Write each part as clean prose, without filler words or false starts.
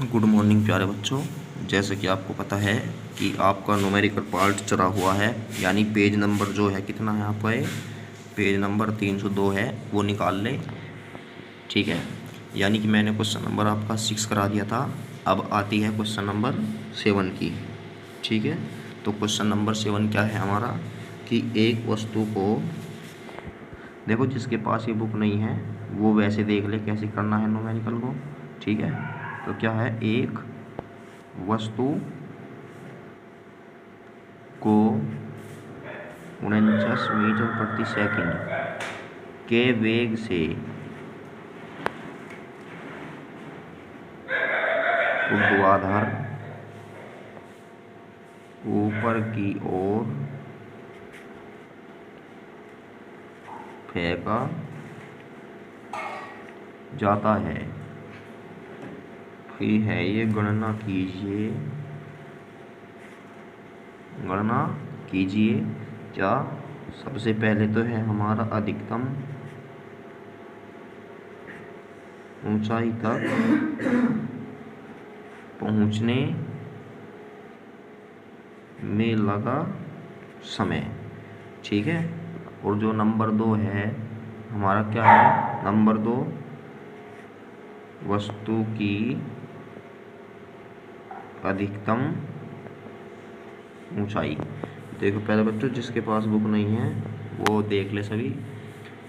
Good morning प्यारे बच्चों। जैसे कि आपको पता है कि आपका न्यूमेरिकल पार्ट चला हुआ है, यानी पेज नंबर जो है कितना है आपका, ये पेज नंबर 302 है, वो निकाल लें। ठीक है, यानी कि मैंने क्वेश्चन नंबर आपका 6 करा दिया था, अब आती है क्वेश्चन नंबर 7 की। ठीक है, तो क्वेश्चन नंबर 7 क्या है हमारा कि एक वस्तु को देखो, जिसके पास ये बुक नहीं है वो वैसे देख ले कैसे करना है न्यूमेरिकल को। ठीक है, तो क्या है, एक वस्तु को 49 मीटर प्रति सेकंड के वेग से ऊर्ध्वाधर ऊपर की ओर फेंका जाता है। फिर है ये गणना कीजिए क्या सबसे पहले तो है हमारा अधिकतम ऊंचाई तक पहुंचने में लगा समय। ठीक है, और जो नंबर 2 है हमारा क्या है, नंबर 2 वस्तु की अधिकतम ऊंचाई। देखो पहले बच्चों, जिसके पास बुक नहीं है वो देख ले सभी।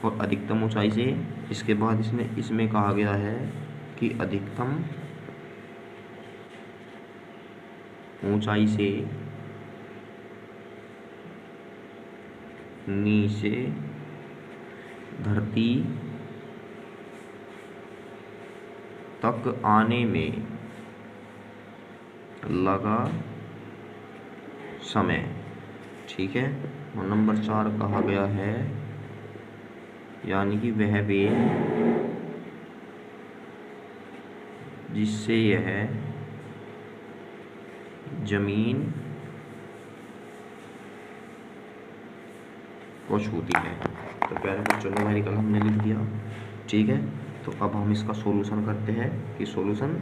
और अधिकतम ऊंचाई से, इसके बाद इसमें कहा गया है कि अधिकतम ऊंचाई से नीचे धरती तक आने में लगा समय। ठीक है, और नंबर 4 कहा गया है, यानी कि वह वेग जिससे यह जमीन को छूती है। तो प्यारे बच्चों, न्यूमेरिकल हमने लिख दिया। ठीक है, तो अब हम इसका सॉल्यूशन करते हैं कि सॉल्यूशन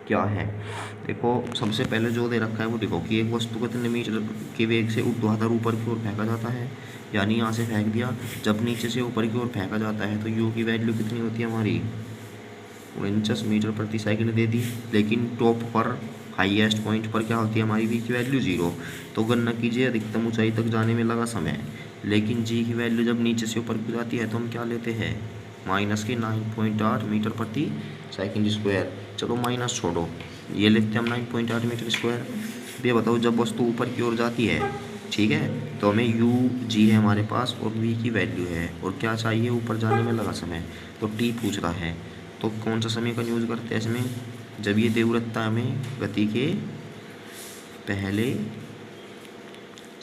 क्या है। देखो सबसे पहले जो दे रखा है वो देखो कि एक वस्तु को कितने मीटर के वेग से ऊर्ध्वाधर ऊपर की ओर फेंका जाता है, यानी यहाँ से फेंक दिया। जब नीचे से ऊपर की ओर फेंका जाता है तो यू की वैल्यू कितनी होती है हमारी, 49 मीटर प्रति सेकंड दे दी। लेकिन टॉप पर हाईएस्ट पॉइंट पर क्या होती है हमारी, वी की वैल्यू 0। तो गणना कीजिए अधिकतम ऊंचाई तक जाने में लगा समय। लेकिन जी की वैल्यू जब नीचे से ऊपर की जाती है तो हम क्या लेते हैं, माइनस के 9.8 मीटर प्रति सेकंड स्क्वायर। चलो माइनस छोड़ो, ये लिखते हैं हम 9.8 मीटर स्क्वायर। ये बताओ, जब वस्तु ऊपर की ओर जाती है, ठीक है, तो हमें यू जी है हमारे पास और वी की वैल्यू है, और क्या चाहिए, ऊपर जाने में लगा समय। तो टी पूछ रहा है, तो कौन सा समीकरण यूज करते हैं इसमें, जब ये तीव्रता हमें गति के पहले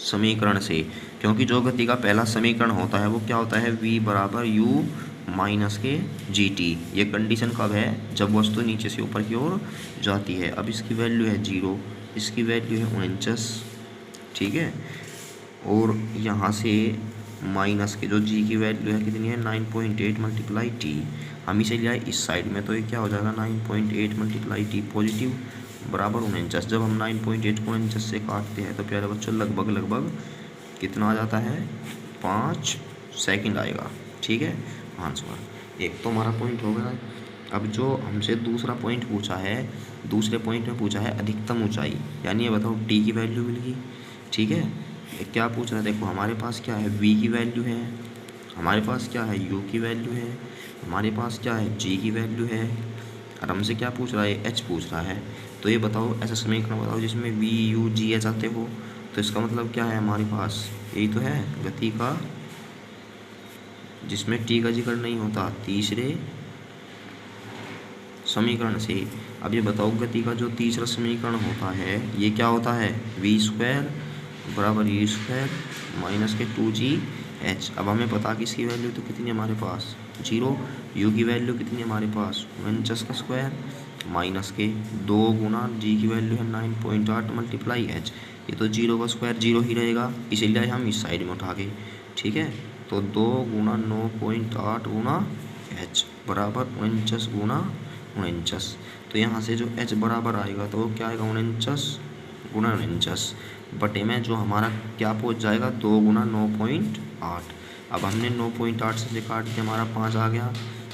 समीकरण से, क्योंकि जो गति का पहला समीकरण होता है वो क्या होता है, v बराबर u माइनस के जी टी। ये कंडीशन कब है, जब वस्तु नीचे से ऊपर की ओर जाती है। अब इसकी वैल्यू है 0, इसकी वैल्यू है 49। ठीक है, और यहाँ से माइनस के जो g की वैल्यू है कितनी है, 9.8 मल्टीप्लाई टी। हम इसे लिया इस साइड में, तो ये क्या हो जाएगा, 9.8 मल्टीप्लाई टी पॉजिटिव बराबर 49। जब हम 9.8 को 49 से काटते हैं तो प्यारे बच्चों लगभग कितना आ जाता है, 5 सेकंड आएगा। ठीक है, आंसर एक तो हमारा पॉइंट हो गया। अब जो हमसे दूसरा पॉइंट पूछा है, दूसरे पॉइंट में पूछा है अधिकतम ऊंचाई, यानी ये बताओ टी की वैल्यू मिल गई। ठीक है, क्या पूछ रहा है, देखो हमारे पास क्या है, वी की वैल्यू है, हमारे पास क्या है, यू की वैल्यू है, हमारे पास क्या है, जी की वैल्यू है, और हमसे क्या पूछ रहा है, एच पूछ रहा है। तो ये बताओ ऐसा समीकरण बताओ जिसमें वी यू जी एच आते हो। तो इसका मतलब क्या है, हमारे पास यही तो है गति का, जिसमें टी का जिक्र नहीं होता, तीसरे समीकरण से। अब ये बताओ गति का जो तीसरा समीकरण होता है ये क्या होता है, वी स्क्वायर बराबर यू स्क्वायर माइनस के 2gh। अब हमें पता कि इसकी वैल्यू तो कितनी है हमारे पास, 0। यू की वैल्यू कितनी है हमारे पास, 49 का स्क्वायर माइनस के 2 गुना जी की वैल्यू है 9.8 मल्टीप्लाई एच। ये तो 0 का स्क्वायर 0 ही रहेगा, इसीलिए हम इस साइड में उठा गए। ठीक है, तो 2 गुना 9.8 गुना एच बराबर 49 गुना 49। तो यहाँ से जो h बराबर आएगा तो वो क्या आएगा 49 गुना 49 बटे में जो हमारा क्या पहुँच जाएगा 2 गुना 9.8। अब हमने 9.8 से काट के हमारा 5 आ गया,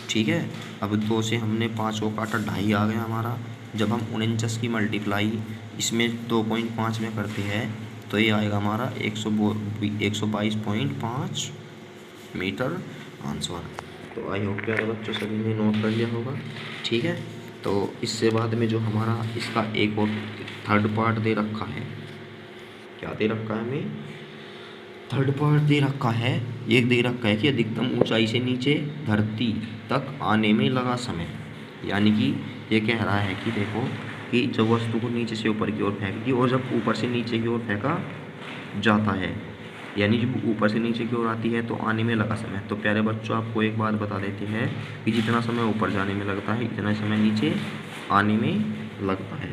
ठीक है। अब 2 से हमने 5 को काटा 2.5 आ गया हमारा। जब हम 49 की मल्टीप्लाई इसमें 2.5 में करते हैं तो ये आएगा हमारा 122.5 मीटर आंसर। तो आई होप प्यारे बच्चों सभी ने नोट कर लिया होगा, ठीक है। तो इससे बाद में जो हमारा इसका एक और थर्ड पार्ट दे रखा है, क्या दे रखा है हमें, थर्ड पार्ट दे रखा है। ये दे रखा है कि अधिकतम ऊंचाई से नीचे धरती तक आने में लगा समय, यानी कि ये कह रहा है कि देखो कि जब वस्तु को नीचे से ऊपर की ओर फेंक दी और जब ऊपर से नीचे की ओर फेंका जाता है, यानी जब ऊपर से नीचे की ओर आती है तो आने में लगा समय। तो प्यारे बच्चों आपको एक बात बता देते हैं कि जितना समय ऊपर जाने में लगता है इतना समय नीचे आने में लगता है।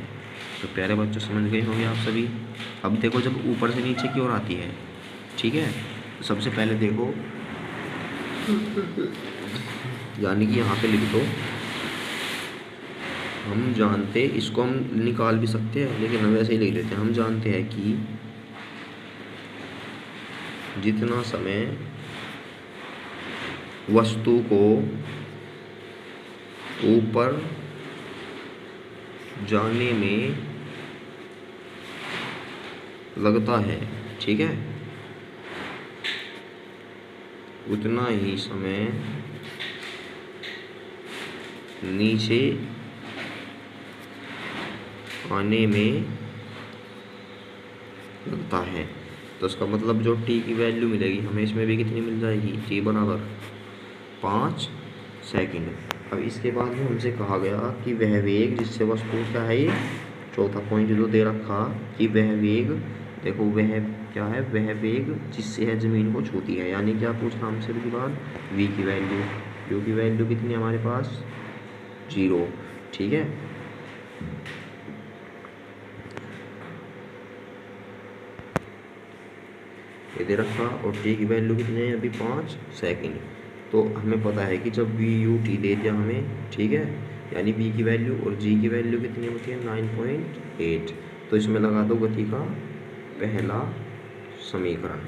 तो प्यारे बच्चों समझ गए होंगे आप सभी। अब देखो जब ऊपर से नीचे की ओर आती है, ठीक है, तो सबसे पहले देखो, यानी कि यहाँ पे लिख दो, हम जानते, इसको हम निकाल भी सकते हैं लेकिन हम वैसे ही लिख देते हैं। हम जानते हैं कि जितना समय वस्तु को ऊपर जाने में लगता है, ठीक है, उतना ही समय नीचे आने में लगता है। तो इसका मतलब जो t की वैल्यू मिलेगी हमें इसमें भी कितनी मिल जाएगी, t बराबर 5 सेकंड। अब इसके बाद में हमसे कहा गया कि वह वेग जिससे वस्तु, क्या है ये चौथा पॉइंट जो दे रखा कि वह वेग, देखो वह क्या है, वह वेग जिससे है ज़मीन को छूती है, यानी क्या पूछना हमसे पहली बार, v की वैल्यू। v की वैल्यू कितनी है हमारे पास 0, ठीक है। ये दे रखा और t की वैल्यू कितनी है अभी 5 सेकंड। तो हमें पता है कि जब v u t दे दिया हमें, ठीक है, यानी v की वैल्यू और g की वैल्यू कितनी होती है 9.8। तो इसमें लगा दो गति का पहला समीकरण,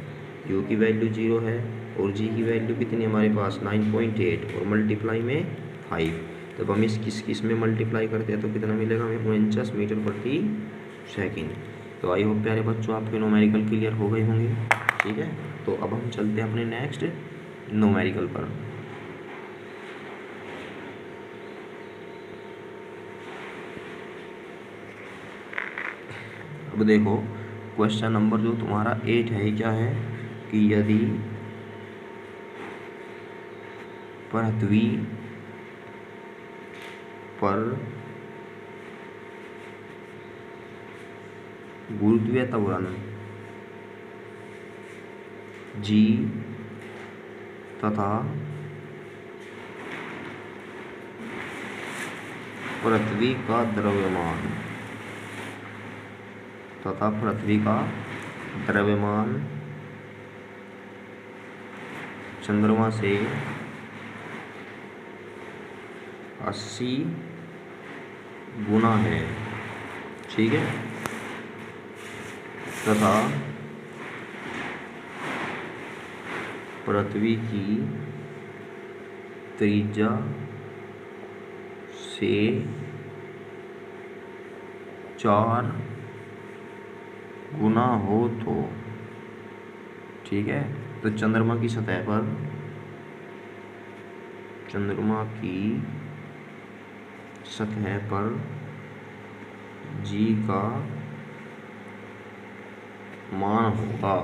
u की वैल्यू 0 है और g की वैल्यू कितनी हमारे पास 9.8 और मल्टीप्लाई में 5। जब हम इस किस में मल्टीप्लाई करते हैं तो कितना मिलेगा हमें 49 मीटर प्रति सेकंड। तो आई होप प्यारे बच्चों आपके न्यूमेरिकल क्लियर हो गए होंगे, ठीक है। तो अब हम चलते हैं अपने नेक्स्ट न्यूमेरिकल पर। अब देखो क्वेश्चन नंबर जो तुम्हारा 8 है, क्या है कि यदि पृथ्वी पर गुरुत्वीय त्वरण g तथा पृथ्वी का द्रव्यमान चंद्रमा से 80 गुना है, ठीक है, तथा पृथ्वी की त्रिज्या से 4 गुना हो तो, ठीक है। तो चंद्रमा की सतह पर, चंद्रमा की सतह पर g का मान होगा।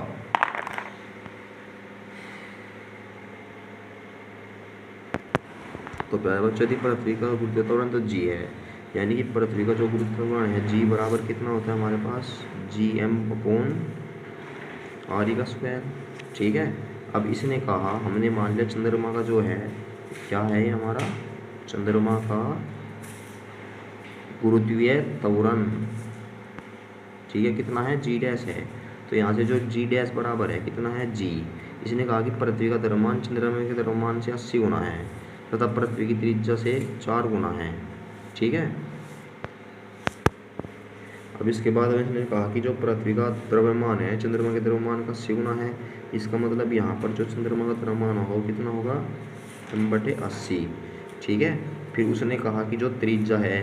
तो प्यारे बच्चों यदि पृथ्वी का गुरुत्वीय त्वरण तो g है, यानी कि पृथ्वी का जो गुरुत्वीय त्वरण है g बराबर कितना होता है हमारे पास gm/r², ठीक है। अब इसने कहा, हमने मान लिया चंद्रमा का जो है, क्या है ये हमारा चंद्रमा का गुरुत्वीय त्वरण, ठीक है, कितना है g डैश है। तो यहाँ से जो g डैश बराबर है कितना है g। इसने कहा कि पृथ्वी का द्रव्यमान चंद्रमा के द्रव्यमान से 80 गुना है तथा पृथ्वी की त्रिज्या से 4 गुना है, ठीक है। अब इसके बाद मैंने कहा कि जो पृथ्वी का द्रव्यमान है चंद्रमा के द्रव्यमान का सिगुना है। इसका मतलब यहाँ पर जो चंद्रमा का द्रव्यमान होगा वो कितना होगा, 1/80। ठीक है। फिर उसने कहा कि जो त्रिज्या है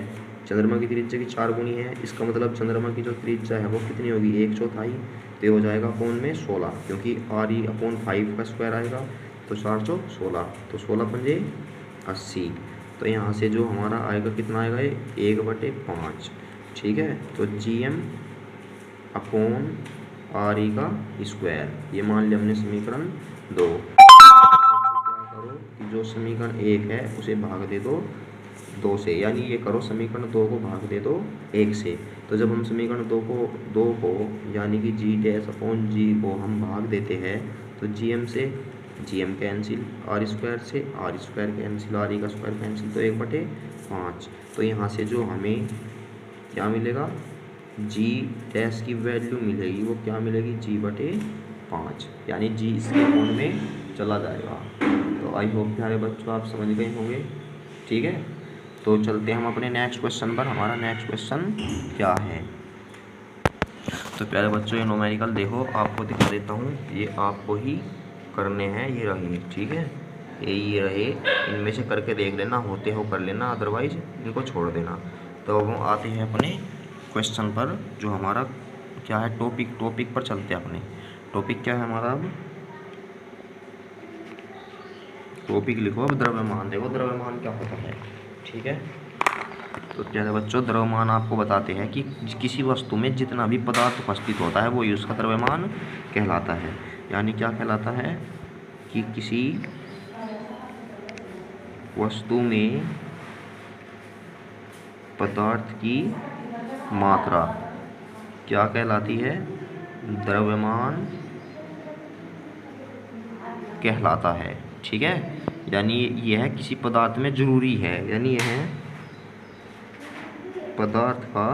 चंद्रमा की त्रिज्या की 4 गुनी है। इसका मतलब चंद्रमा की जो त्रिज्या है वो कितनी होगी, 1/4। तो ये हो जाएगा कौन में 16, क्योंकि RE/5 का स्क्वायर आएगा तो 416, तो 16×5 = 80। तो यहाँ से जो हमारा आएगा कितना आएगा, ये 1/5। ठीक है। तो GM/RE का स्क्वायर, ये मान लिया हमने समीकरण 2। क्या करो कि जो समीकरण 1 है उसे भाग दे दो 2 से, यानी ये करो समीकरण 2 को भाग दे दो 1 से। तो जब हम समीकरण 2 को यानी कि G'/G को हम भाग देते हैं तो GM से GM कैंसिल, R² से R² कैंसिल, RE का स्क्वायर कैंसिल, तो 1/5। तो यहाँ से जो हमें क्या मिलेगा, G' की वैल्यू मिलेगी, वो क्या मिलेगी, G/5, यानी G इसके कोण में चला जाएगा। तो आई होप प्यारे बच्चों आप समझ गए होंगे। ठीक है। तो चलते हैं हम अपने नेक्स्ट क्वेश्चन पर। हमारा नेक्स्ट क्वेश्चन क्या है, तो प्यारे बच्चों ये न्यूमेरिकल देखो आपको दिखा देता हूँ, ये आपको ही करने हैं, ये रहे। ठीक है, ये रहे, इनमें से करके देख लेना, होते हो कर लेना, अदरवाइज इनको छोड़ देना। तो अब हम आते हैं अपने क्वेश्चन पर, जो हमारा क्या है टॉपिक पर चलते हैं अपने। टॉपिक क्या है हमारा, अब टॉपिक लिखो। अब द्रव्यमान देखो, द्रव्यमान क्या होता है। ठीक है। तो प्यारे बच्चों द्रव्यमान आपको बताते हैं कि किसी वस्तु में जितना भी पदार्थ उपस्थित होता है वो उसका द्रव्यमान कहलाता है। यानी क्या कहलाता है कि किसी वस्तु में पदार्थ की मात्रा क्या कहलाती है, द्रव्यमान कहलाता है। ठीक है। यानी यह किसी पदार्थ में जरूरी है, यानी यह पदार्थ का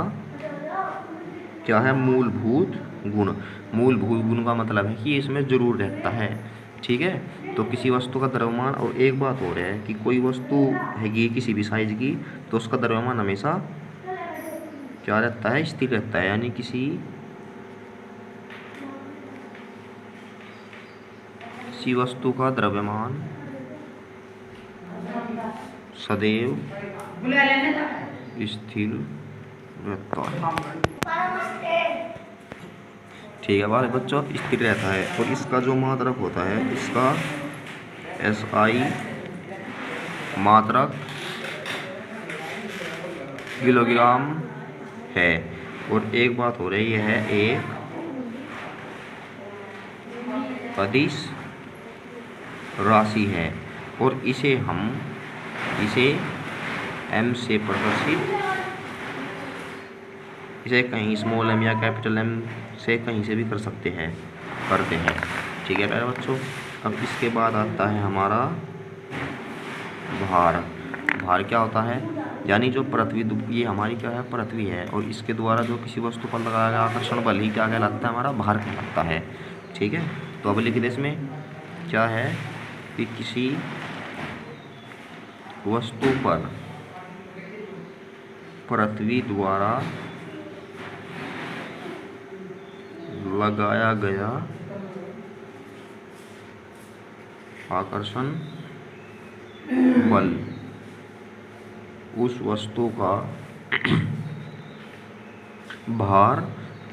क्या है, मूलभूत गुण। मूलभूत गुण का मतलब है कि इसमें जरूर रहता है। ठीक है। तो किसी वस्तु का द्रव्यमान, और एक बात हो रहा है कि कोई वस्तु हैगी किसी भी साइज की तो उसका द्रव्यमान हमेशा क्या रहता है, स्थिर रहता है। यानी किसी वस्तु का द्रव्यमान सदैव स्थिर रहता है। ठीक है बात बच्चों, स्थिर रहता है। और इसका जो मात्रक होता है, इसका SI मात्रक किलोग्राम है। और एक बात हो रही है, एक अदिश राशि है, और इसे M से प्रदर्शित, इसे कहीं स्मॉल m या कैपिटल M से कहीं से भी करते हैं। ठीक है प्यारे बच्चों। अब इसके बाद आता है हमारा भार। भार क्या होता है, यानी जो पृथ्वी, ये हमारी क्या है, पृथ्वी है, और इसके द्वारा जो किसी वस्तु पर लगाया गया आकर्षण बल ही क्या कहलाता है, हमारा भार कहलाता है। ठीक है। तो अब लिख दे इसमें क्या है कि किसी वस्तु पर पृथ्वी द्वारा लगाया गया आकर्षण बल उस वस्तु का भार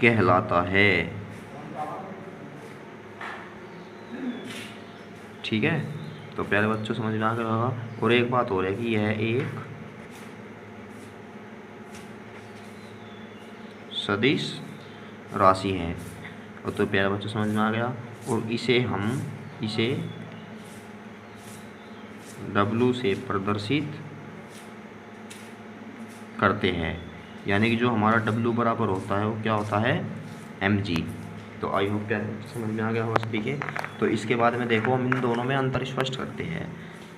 कहलाता है। ठीक है। तो प्यारे बच्चों समझ में आ गया होगा। और एक बात हो रही है कि यह एक सदिश राशि है। और तो प्यारे बच्चों समझ में आ गया। और इसे W से प्रदर्शित करते हैं, यानी कि जो हमारा W बराबर होता है वो क्या होता है, mg। तो आई होप क्या समझ में आ गया होगा सभी के। तो इसके बाद में देखो हम इन दोनों में अंतर स्पष्ट करते हैं।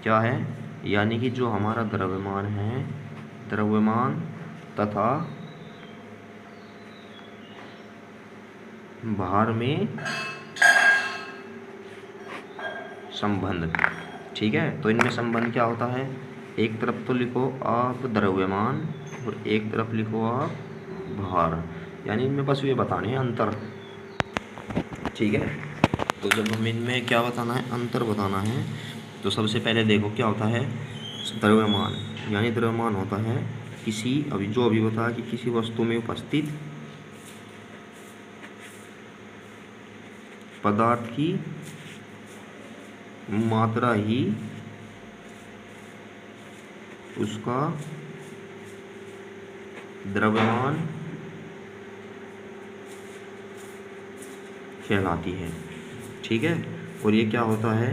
क्या है, यानी कि जो हमारा द्रव्यमान है, द्रव्यमान तथा भार में संबंध। ठीक है। तो इनमें संबंध क्या होता है, एक तरफ तो लिखो आप द्रव्यमान और एक तरफ लिखो आप भार, यानी इनमें बस ये बताने हैं अंतर। ठीक है, तो जब हमें इनमें क्या बताना है, अंतर बताना है, तो सबसे पहले देखो क्या होता है द्रव्यमान, यानी द्रव्यमान होता है किसी, अभी बताया कि किसी वस्तु में उपस्थित पदार्थ की मात्रा ही उसका द्रव्यमान कहलाती है। ठीक है, और ये क्या होता है,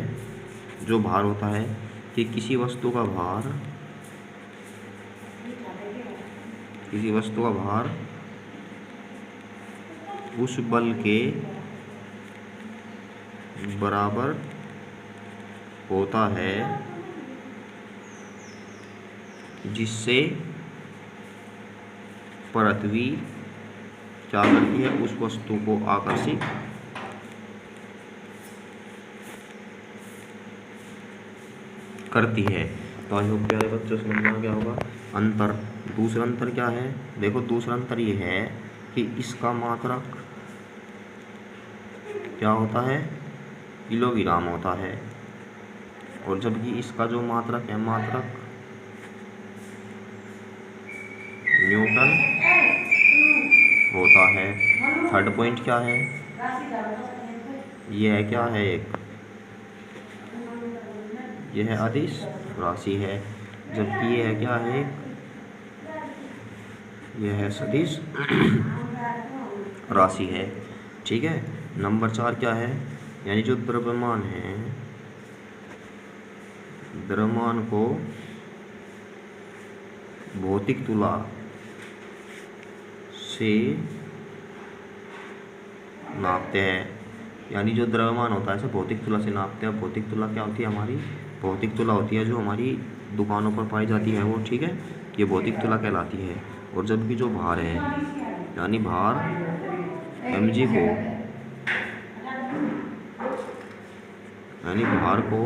जो भार होता है कि किसी वस्तु का भार उस बल के बराबर होता है जिससे पृथ्वी क्या करती है, उस वस्तु को आकर्षित करती है। तो आई होप प्यारे बच्चों समझ में आ गया होगा अंतर। दूसरा अंतर क्या है, देखो दूसरा अंतर ये है कि इसका मात्रक क्या होता है, किलोग्राम होता है, और जबकि इसका जो मात्रक है, मात्रक न्यूटन होता है। थर्ड पॉइंट क्या है, यह है क्या है, यह है अदिश राशि है, जबकि यह है क्या है, यह है सदिश राशि है। ठीक है, नंबर 4 क्या है, यानी जो द्रव्यमान है, द्रव्यमान को भौतिक तुला से नापते हैं, यानी जो द्रव्यमान होता है इसे भौतिक तुला से नापते हैं। भौतिक तुला क्या होती है, हमारी भौतिक तुला होती है जो हमारी दुकानों पर पाई जाती है वो। ठीक है, ये भौतिक तुला कहलाती है। और जबकि जो भार है, यानी भार mg को, यानी भार को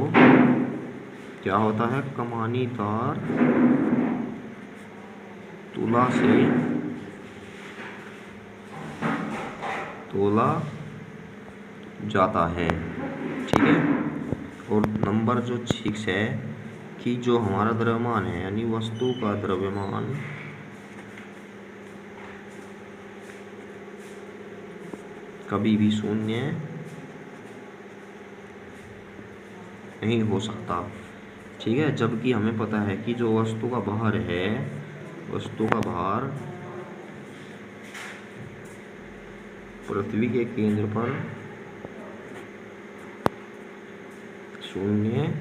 क्या होता है, कमानीदार तुला से तोला जाता है। ठीक है, और नंबर जो 6 है कि जो हमारा द्रव्यमान है, यानी वस्तु का द्रव्यमान कभी भी शून्य नहीं हो सकता। ठीक है, जबकि हमें पता है कि जो वस्तु का भार है, वस्तु का भार पृथ्वी के केंद्र पर शून्य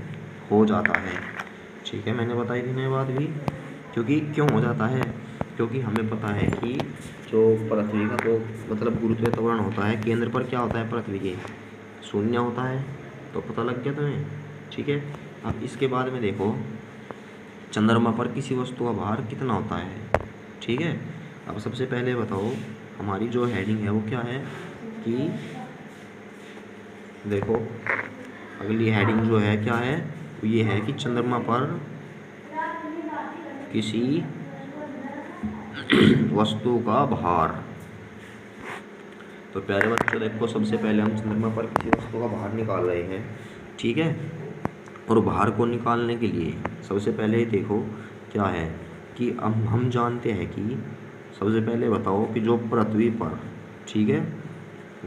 हो जाता है। ठीक है, मैंने बताई थी नई बात भी, क्योंकि क्यों हो जाता है, क्योंकि हमें पता है कि जो पृथ्वी का तो मतलब गुरुत्वीय त्वरण होता है, केंद्र पर क्या होता है पृथ्वी के, शून्य होता है। तो पता लग गया तुम्हें। ठीक है, अब इसके बाद में देखो चंद्रमा पर किसी वस्तु का भार कितना होता है। ठीक है, अब सबसे पहले बताओ हमारी जो हेडिंग है वो क्या है कि देखो अगली हेडिंग जो है क्या है, ये है कि चंद्रमा पर किसी वस्तु का भार। तो प्यारे बच्चों देखो सबसे पहले हम चंद्रमा पर किसी वस्तु का भार निकाल रहे हैं। ठीक है, और भार को निकालने के लिए सबसे पहले देखो क्या है कि अब हम जानते हैं कि सबसे पहले बताओ कि जो पृथ्वी पर, ठीक है,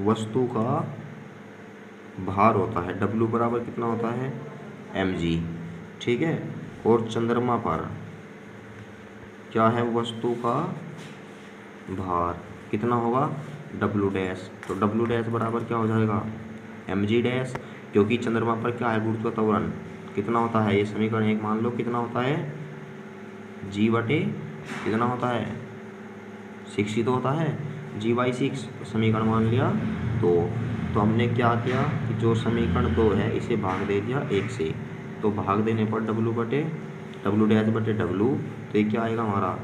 वस्तु का भार होता है W बराबर कितना होता है mg। ठीक है, और चंद्रमा पर क्या है, वस्तु का भार कितना होगा W डैश। तो W डैश बराबर क्या हो जाएगा mg डैश, क्योंकि चंद्रमा पर क्या है गुरुत्व त्वरण कितना होता है, ये समीकरण 1 मान लो कितना होता है g बटे कितना होता है 6 ही तो होता है, g/6 समीकरण मान लिया। तो हमने क्या किया कि जो समीकरण 2 है इसे भाग दे दिया 1 से, तो भाग देने पर W डैश बटे W, तो ये क्या आएगा हमारा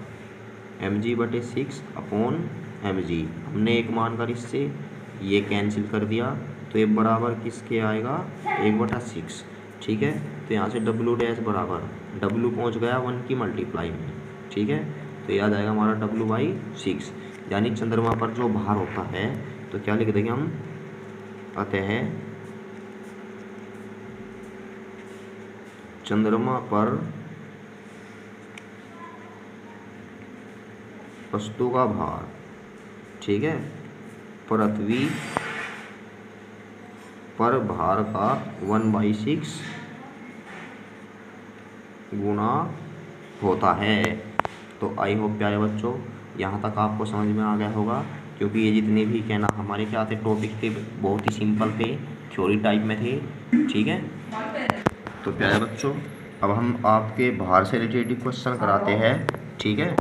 mg/6 अपॉन mg। हमने एक मानकर इससे ये कैंसिल कर दिया, तो ये बराबर किसके आएगा 1/6। ठीक है, तो यहाँ से W डैश बराबर W पहुँच गया 1 की मल्टीप्लाई में। ठीक है, तो ये आ जाएगा हमारा W/6, यानी चंद्रमा पर जो भार होता है तो क्या लिख देंगे हम, अतः चंद्रमा पर वस्तु का भार, ठीक है, पृथ्वी पर भार का 1/6 गुना होता है। तो आई होप प्यारे बच्चों यहाँ तक आपको समझ में आ गया होगा, क्योंकि ये जितने भी कहना हमारे क्या थे टॉपिक थे बहुत ही सिंपल थे, थ्योरी टाइप में थे, ठीक है। तो प्यारे बच्चों अब हम आपके भार से रिलेटेड क्वेश्चन कराते हैं, ठीक है।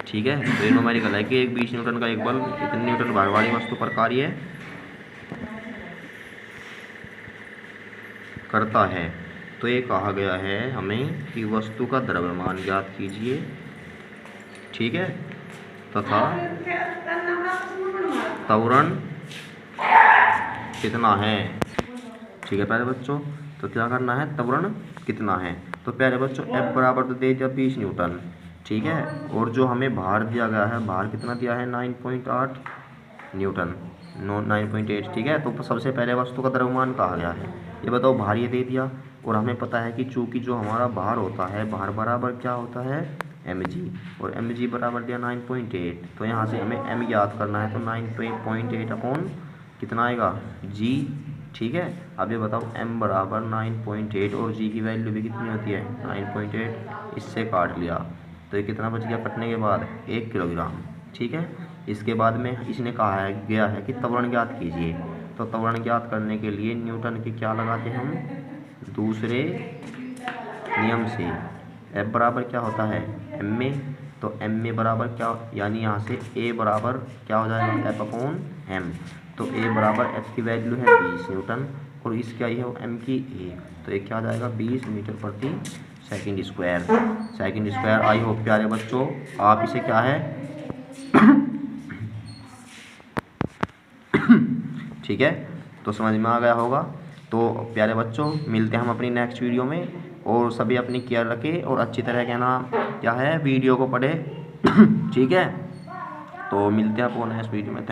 ठीक है, तो ये न्यूमेरिकल है कि एक 20 न्यूटन का एक बल इतने न्यूटन भार वाली वस्तु पर कार्य करता है। तो ये कहा गया है हमें कि वस्तु का द्रव्यमान ज्ञात कीजिए, ठीक है, तथा त्वरण कितना है, ठीक है प्यारे बच्चों। तो क्या करना है, त्वरण कितना है। तो प्यारे बच्चों F बराबर तो दे दिया 20 न्यूटन, ठीक है, और जो हमें भार दिया गया है, भार कितना दिया है 9.8 न्यूटन, 9.8, ठीक है। तो सबसे पहले वस्तु का द्रव्यमान कहा गया है, ये बताओ भार ये दे दिया, और हमें पता है कि चूंकि जो हमारा भार होता है, भार बराबर क्या होता है mg, और mg बराबर दिया 9.8, तो यहाँ से हमें m याद करना है, तो 9.8 अपॉन कितना आएगा g, ठीक है। अब ये बताओ m बराबर 9.8 और g की वैल्यू भी कितनी होती है 9.8, इससे काट लिया तो ये कितना बच गया कटने के बाद 1 किलोग्राम, ठीक है। इसके बाद में इसने कहा है गया है कि त्वरण ज्ञात कीजिए। तो त्वरण ज्ञात करने के लिए न्यूटन के क्या लगाते हैं हम, दूसरे नियम से। F बराबर क्या होता है m में, तो m में बराबर क्या, यानी यहाँ से a बराबर क्या हो जाएगा F अपॉन m। तो a बराबर F की वैल्यू है 20 न्यूटन और इसकी आई है m की a, तो ये क्या आ जाएगा 20 मीटर प्रति सेकंड स्क्वायर। आई होप प्यारे बच्चों आप इसे क्या है ठीक है, तो समझ में आ गया होगा। तो प्यारे बच्चों मिलते हैं हम अपनी नेक्स्ट वीडियो में, और सभी अपनी केयर रखें और अच्छी तरह कहना क्या है वीडियो को पढ़े ठीक है। तो मिलते हैं आपको नेक्स्ट वीडियो में।